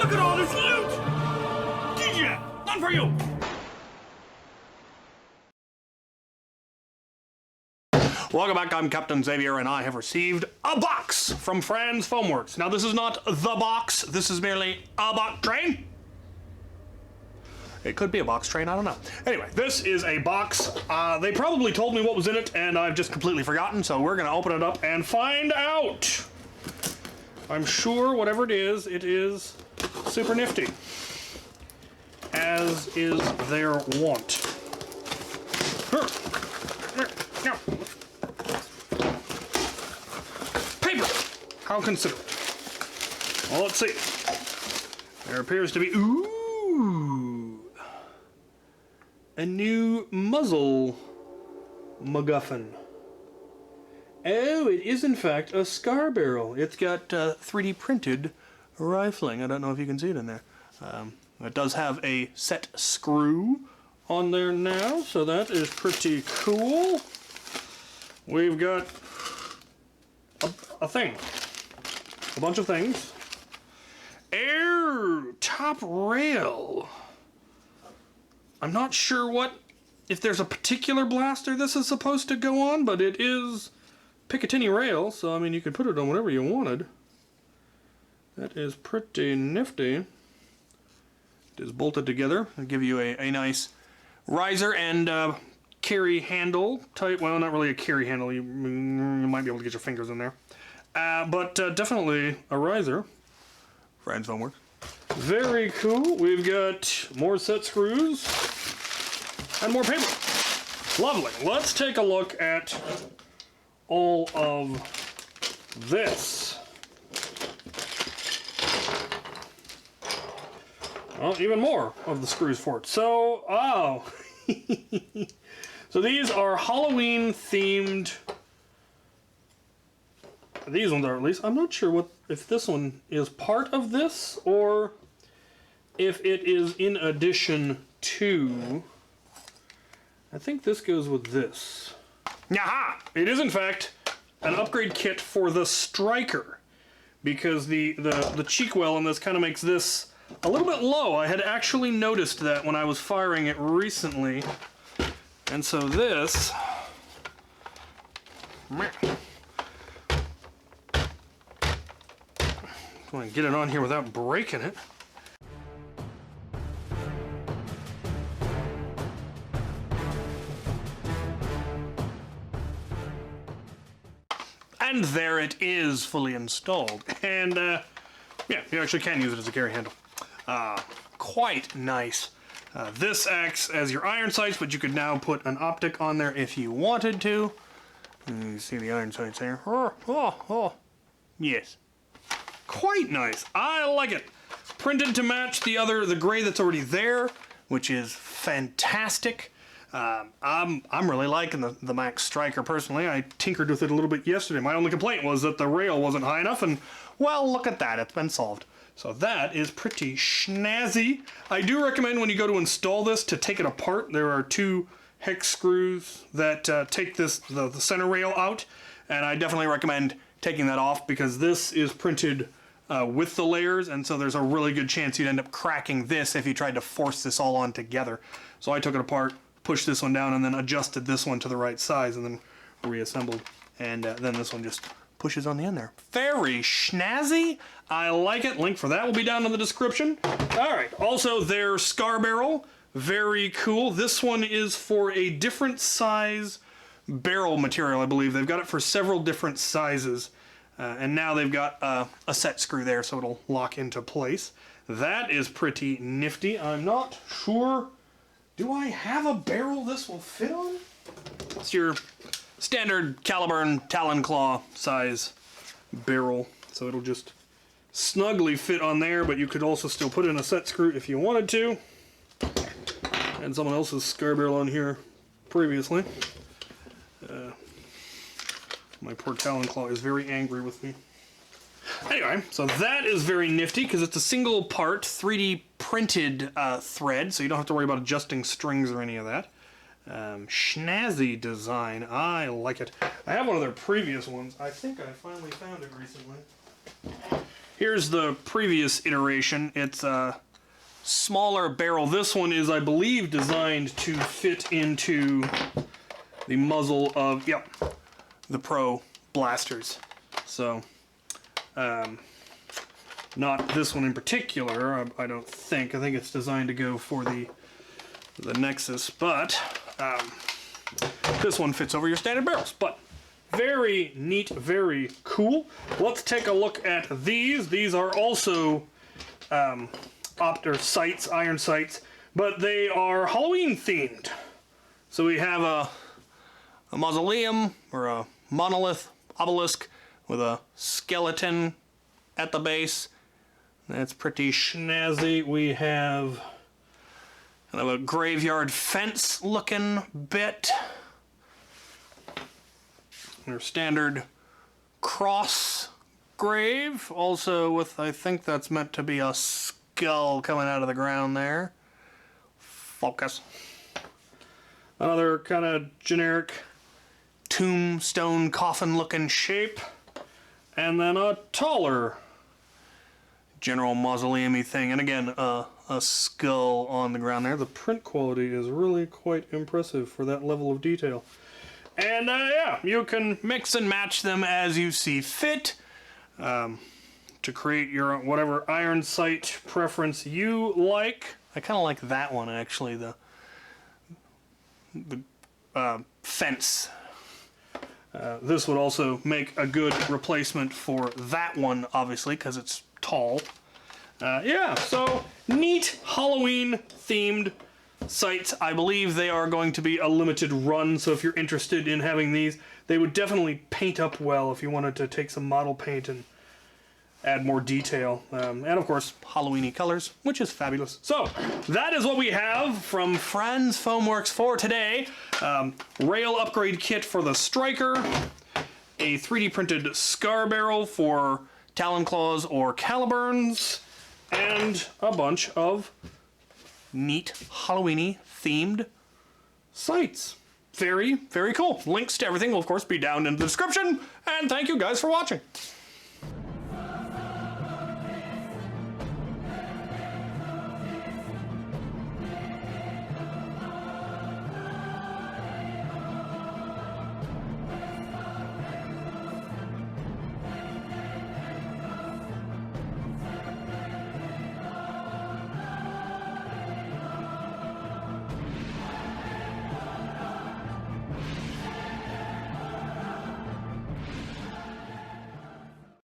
Look at all this loot! DJ, none for you! Welcome back, I'm Captain Xavier, and I have received a box from Frantz Foamworks. Now, this is not the box, this is merely a box train. It could be a box train, I don't know. Anyway, this is a box. They probably told me what was in it, and I've just completely forgotten, so we're gonna open it up and find out. I'm sure whatever it is super nifty, as is their wont. Paper! How considerate. Well, let's see. There appears to be, ooh, a new muzzle MacGuffin. Oh, it is in fact a scar barrel. It's got 3D printed rifling. I don't know if you can see it in there. It does have a set screw on there now, so that is pretty cool. We've got a thing. A bunch of things. Air top rail. I'm not sure if there's a particular blaster this is supposed to go on, but it is Picatinny rail, so I mean you could put it on whatever you wanted. That is pretty nifty. It is bolted together. It'll give you a nice riser and carry handle type. Well, not really a carry handle. You might be able to get your fingers in there. But definitely a riser. Frantz Foamworks. Very cool. We've got more set screws and more paper. Lovely. Let's take a look at all of this. Well, even more of the screws for it. So, so these are Halloween themed. These ones are, at least. I'm not sure if this one is part of this or if it is in addition to. I think this goes with this. Yaha! It is in fact an upgrade kit for the striker, because the cheek well in this kind of makes this a little bit low. I had actually noticed that when I was firing it recently, and so this. I want to get it on here without breaking it. And there it is, fully installed. And yeah, you actually can use it as a carry handle. Quite nice. This acts as your iron sights, but you could now put an optic on there if you wanted to. And you see the iron sights there. Yes. Quite nice. I like it. Printed to match the gray that's already there, which is fantastic. I'm really liking the Max Striker personally. I tinkered with it a little bit yesterday. My only complaint was that the rail wasn't high enough, and well, look at that, it's been solved. So that is pretty snazzy. I do recommend when you go to install this to take it apart. There are 2 hex screws that take the center rail out, and I definitely recommend taking that off because this is printed with the layers, and so there's a really good chance you'd end up cracking this if you tried to force this all on together. So I took it apart, pushed this one down, and then adjusted this one to the right size, and then reassembled. And then this one just pushes on the end there. Very snazzy. I like it. Link for that will be down in the description. All right. Also, their scar barrel. Very cool. This one is for a different size barrel material, I believe. They've got it for several different sizes. And now they've got a set screw there, so it'll lock into place. That is pretty nifty. I'm not sure. Do I have a barrel this will fit on? It's your standard Caliburn Talon Claw size barrel, so it'll just snugly fit on there, but you could also still put in a set screw if you wanted to. And someone else's scar barrel on here previously. My poor Talon Claw is very angry with me. Anyway, so that is very nifty because it's a single part 3D printed thread, so you don't have to worry about adjusting strings or any of that. Snazzy design. I like it. I have one of their previous ones. I think I finally found it recently. Here's the previous iteration. It's a smaller barrel. This one is, I believe, designed to fit into the muzzle of, yep, the Pro blasters. So, not this one in particular, I don't think. I think it's designed to go for the Nexus, but this one fits over your standard barrels. But very neat, very cool. Let's take a look at these. These are also sights, iron sights, but they are Halloween themed. So we have a mausoleum or a monolith obelisk with a skeleton at the base. That's pretty snazzy. We have kind of a graveyard fence looking bit. Your standard cross grave, also with, I think that's meant to be a skull coming out of the ground there. Focus. Another kind of generic tombstone coffin looking shape. And then a taller general mausoleum-y thing. And again, a skull on the ground there. The print quality is really quite impressive for that level of detail. And yeah, you can mix and match them as you see fit to create your whatever iron sight preference you like. I kind of like that one actually, the fence. This would also make a good replacement for that one, obviously, because it's tall. Yeah, so neat Halloween themed sights. I believe they are going to be a limited run, so if you're interested in having these, they would definitely paint up well if you wanted to take some model paint and add more detail. And of course, Halloween-y colors, which is fabulous. So, that is what we have from Frantz Foamworks for today. Rail upgrade kit for the Striker, a 3D printed scar barrel for Talon Claws or Caliburns, and a bunch of neat Halloween-y themed sights. Very, very cool. Links to everything will of course be down in the description, and thank you guys for watching.